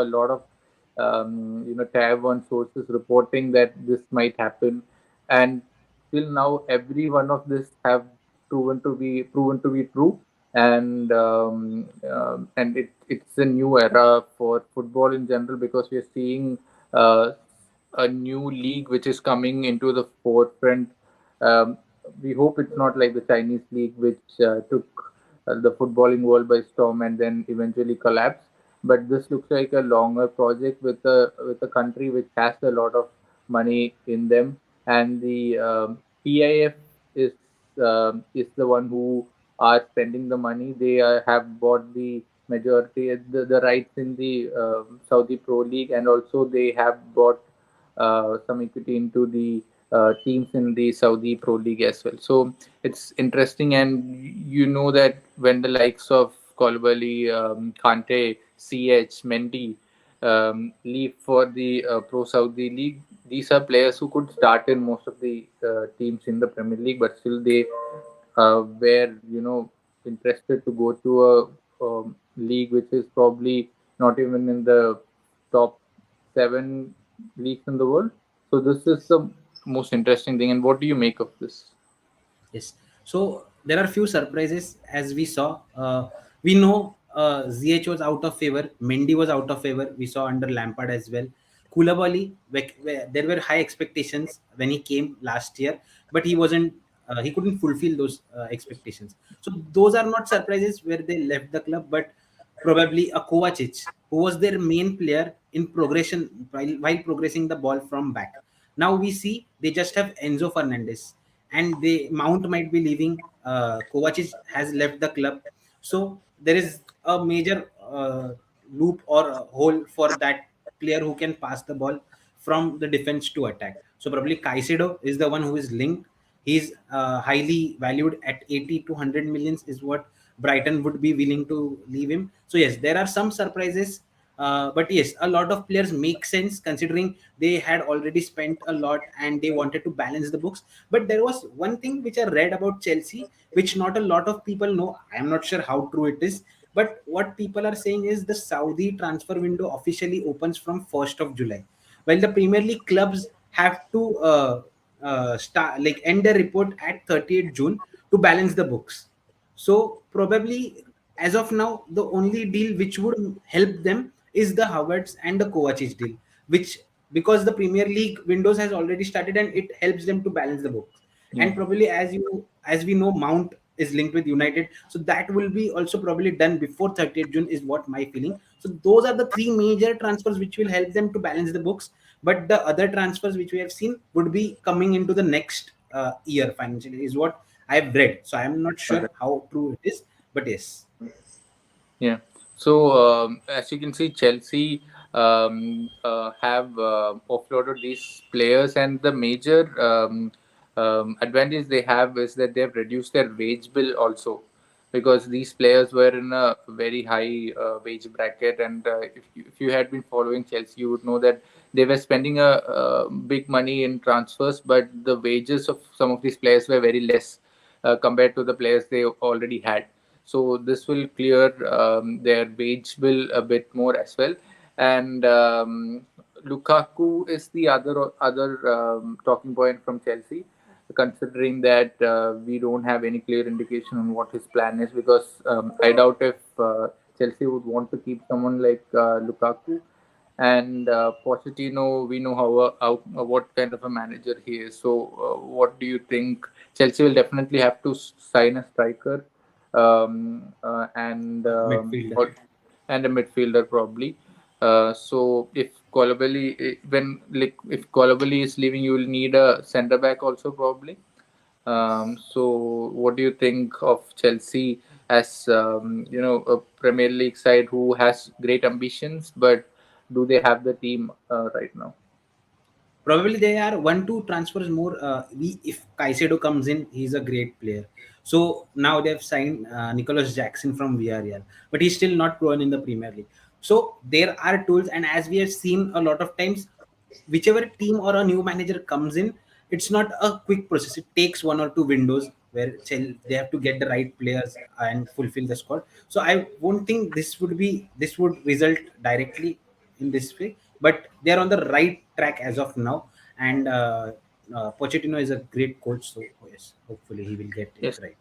a lot of Tier 1 sources reporting that this might happen, and till now, every one of this have proven to be true, and it's a new era for football in general because we are seeing uh, a new league which is coming into the forefront. Um, we hope it's not like the Chinese league, which took the footballing world by storm and then eventually collapsed. But this looks like a longer project with a country which has a lot of money in them, and the PIF is is the one who are spending the money. They have bought the majority the rights in the Saudi Pro League, and also they have bought some equity into the teams in the Saudi Pro League as well. So it's interesting, and you know that when the likes of Koulibaly, Kante, CH, Mendy leave for the Pro Saudi League, these are players who could start in most of the teams in the Premier League, but still they were interested to go to a league which is probably not even in the top seven leagues in the world. So this is the most interesting thing. And what do you make of this? Yes. So there are few surprises as we saw. We know ZH was out of favor. Mendy was out of favor. We saw under Lampard as well. Koulibaly, there were high expectations when he came last year, but he wasn't. He couldn't fulfill those expectations. So those are not surprises where they left the club, but probably a Kovacic, who was their main player in progression while progressing the ball from back. Now we see they just have Enzo Fernandez, and they Mount might be leaving. Kovacic has left the club, so there is a major loop or a hole for that player who can pass the ball from the defense to attack. So probably Caicedo is the one who is linked. He's highly valued at 80 to 100 millions is what Brighton would be willing to leave him. So yes, there are some surprises, but yes, a lot of players make sense considering they had already spent a lot and they wanted to balance the books. But there was one thing which I read about Chelsea, which not a lot of people know. I am not sure how true it is, but what people are saying is the Saudi transfer window officially opens from 1st of July, while the Premier League clubs have to start like end their report at 30th June to balance the books. So probably as of now, the only deal which would help them is the Havertz and the Kovacic deal, which because the Premier League windows has already started and it helps them to balance the books. Yeah. And probably as we know, Mount is linked with United, so that will be also probably done before 30th June is what my feeling. So those are the three major transfers which will help them to balance the books. But the other transfers which we have seen would be coming into the next year financially is what I've read. So I'm not All sure right. how true it is, but yes. Yeah. So as you can see, Chelsea have offloaded these players, and the major advantage they have is that they have reduced their wage bill also, because these players were in a very high wage bracket, and if you had been following Chelsea, you would know that they were spending a big money in transfers, but the wages of some of these players were very less compared to the players they already had. So this will clear their wage bill a bit more as well. And Lukaku is the other talking point from Chelsea, considering that we don't have any clear indication on what his plan is, because I doubt if Chelsea would want to keep someone like Lukaku. And Pochettino, we know how what kind of a manager he is. So, what do you think? Chelsea will definitely have to sign a striker, and Midfielder. and a midfielder probably. So if if Kolobali is leaving, you will need a centre back also probably. So what do you think of Chelsea as a Premier League side who has great ambitions, but do they have the team right now? Probably they are one two transfers more. We if Caicedo comes in, he's a great player. So now they've signed Nicholas Jackson from Villarreal, but he's still not proven in the Premier League. So there are tools, and as we have seen a lot of times, whichever team or a new manager comes in, it's not a quick process. It takes one or two windows where they have to get the right players and fulfill the squad. So I won't think this would result directly in this way, but they are on the right track as of now. And Pochettino is a great coach, so yes, hopefully he will get it Yes. right.